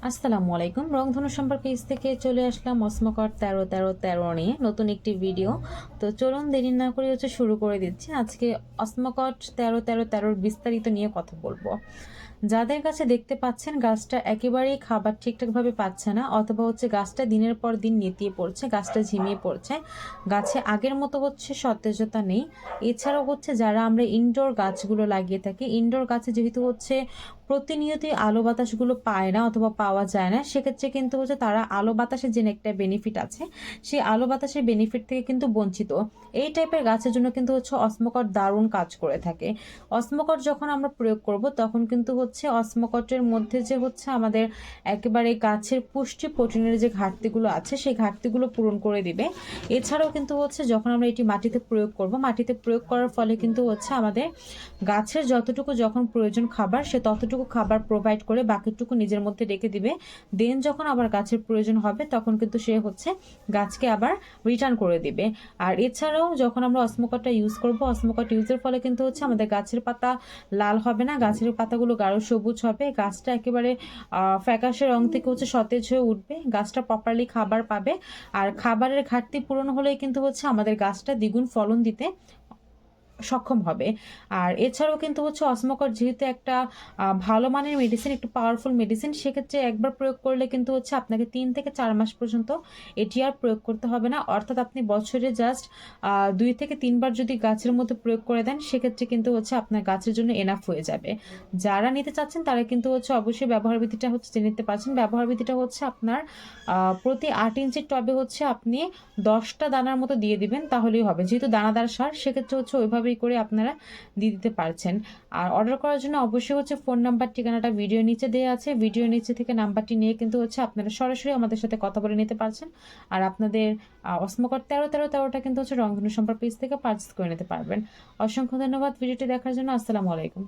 আসসালামু আলাইকুম। রংধনু সম্পর্ক পেজ থেকে চলে আসলাম অসমকট 13-13-13 নিয়ে নতুন একটি ভিডিও। তো চলুন দেরি না করে শুরু করে দিচ্ছি। আজকে অসমকট 13-13-13 বিস্তারিত নিয়ে কথা বলবো। যাদের কাছে দেখতে পাচ্ছেন গাছটা একেবারেই খাবার ঠিকঠাকভাবে পাচ্ছে না, অথবা গাছটা দিনের পর দিন নেতিয়ে পড়ছে, গাছটা ঝিমিয়ে পড়ছে, গাছে আগের মতো সতেজতা নেই। এছাড়াও যারা আমরা ইনডোর গাছগুলো লাগিয়ে থাকি, ইনডোর গাছে যেহেতু প্রতিনিয়তই আলো বাতাসগুলো পায় না অথবা পাওয়া যায় না, সেক্ষেত্রে কিন্তু তারা আলো বাতাসের যে একটা বেনিফিট আছে, সেই আলো বাতাসের বেনিফিট থেকে কিন্তু বঞ্চিত। এই টাইপের গাছের জন্য কিন্তু অসমকট দারুণ কাজ করে থাকে। অসমকট যখন আমরা প্রয়োগ করব তখন কিন্তু অসমকটের মধ্যে যে আমাদের একেবারে গাছের পুষ্টি প্রোটিনের যে ঘাটতিগুলো আছে সেই ঘাটতিগুলো পূরণ করে দিবে। এছাড়াও কিন্তু যখন আমরা এটি মাটিতে প্রয়োগ করব, মাটিতে প্রয়োগ করার ফলে কিন্তু আমাদের গাছের যতটুকু যখন প্রয়োজন খাবার, সে ততটুকু খাবার প্রোভাইড করে বাকিটুকু নিজের মধ্যে রেখে দিবে। দেন যখন আবার গাছের প্রয়োজন হবে তখন কিন্তু সে গাছকে আবার রিটার্ন করে দিবে। আর এছাড়াও যখন আমরা অসমকটটা ইউজ করব, অসমকট ইউজের ফলে কিন্তু আমাদের গাছের পাতা লাল হবে না, গাছের পাতাগুলো গাঢ় সবুজ হবে, গাছটা একেবারে ফ্যাকাশে রং থেকে সতেজ হয়ে উঠবে, গাছটা প্রপারলি খাবার পাবে। আর খাবারের ঘাটতি পূরণ হলেই কিন্তু আমাদের গাছটা দ্বিগুণ ফলন দিতে সক্ষম হবে। আর এছাড়াও কিন্তু অসমকট যেহেতু একটা ভালো মানের মেডিসিন, একটু পাওয়ারফুল মেডিসিন, সেক্ষেত্রে একবার প্রয়োগ করলে কিন্তু আপনাকে 3 থেকে 4 মাস পর্যন্ত এটি আর প্রয়োগ করতে হবে না। অর্থাৎ আপনি বছরে জাস্ট 2 থেকে 3 বার যদি গাছের মধ্যে প্রয়োগ করে দেন, সেক্ষেত্রে কিন্তু আপনার গাছের জন্য এনাফ হয়ে যাবে। যারা নিতে চাচ্ছেন তারা কিন্তু অবশ্যই ব্যবহার বিধিটা জেনে নিতে পারছেন। ব্যবহার বিধিটা আপনার প্রতি 8 ইঞ্চির টবে আপনি 10টা দানার মতো দিয়ে দিবেন, তাহলেই হবে। যেহেতু দানাদার সার, সেক্ষেত্রে ওইভাবেই করে আপনারা দিয়ে দিতে পারছেন। আর অর্ডার করার জন্য অবশ্যই ফোন নাম্বার, ঠিকানাটা ভিডিও নিচে দেওয়া আছে। ভিডিও নিচে থেকে নাম্বারটি নিয়ে কিন্তু আপনারা সরাসরি আমাদের সাথে কথা বলে নিতে পারছেন। আর আপনাদের অসমকট 13-13-13টা কিন্তু রংধনু সম্পর্ক পেজ থেকে পারচেস করে নিতে পারবেন। অসংখ্য ধন্যবাদ ভিডিওটি দেখার জন্য। আসসালামু আলাইকুম।